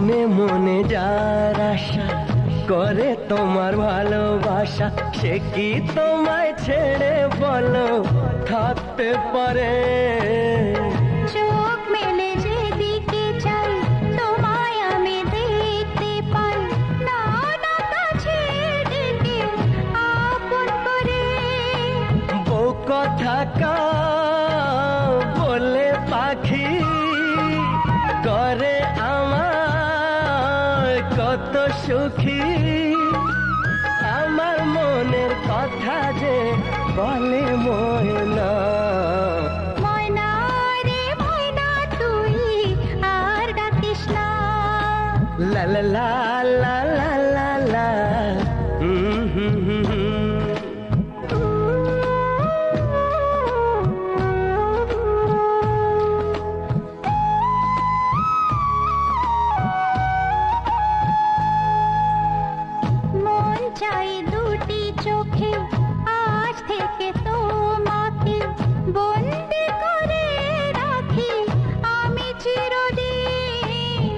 মনে মনে যার আশা করে তোমার ভালোবাসা, সে কি তোমায় ছেড়ে বলো থাকতে পারে? চোখ মেলে যেদিকে চাই তোমায় আমি দেখতে পাই, না না কাছে ডেকে আপন করে। বউ কথা বলে পাখি করে আমার কত সুখী, আমার মনের কথা যে বলে ময়না। ময়না রে ময়না তুই আর ডাকিস না। লা লা লা লা লা লা লা মন চাই দুটি চোখে আজ থেকে তোমাকে বন্দি করে রাখি আমি চিরদিন।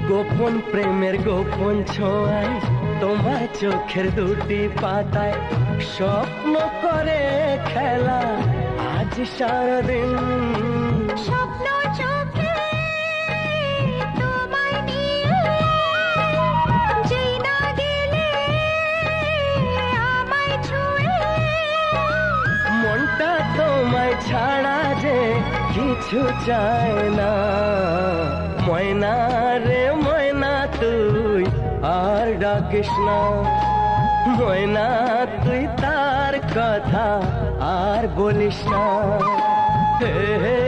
গোপন প্রেমের গোপন ছোঁয়ায় তোমার চোখের দুটি পাতায় স্বপ্ন করে খেলা আজ সারাদিন। স্বপ্ন চোখে তোমায় নিয়ে যেই না গেলে আমায় ছুঁয়ে। মনটা তোমায় ছাড়া যে কিছু চায় না। ময়না রে ময়না তুই আর ডাকিস না। ময়না তুই তার কথা আর বলিস না। হে হে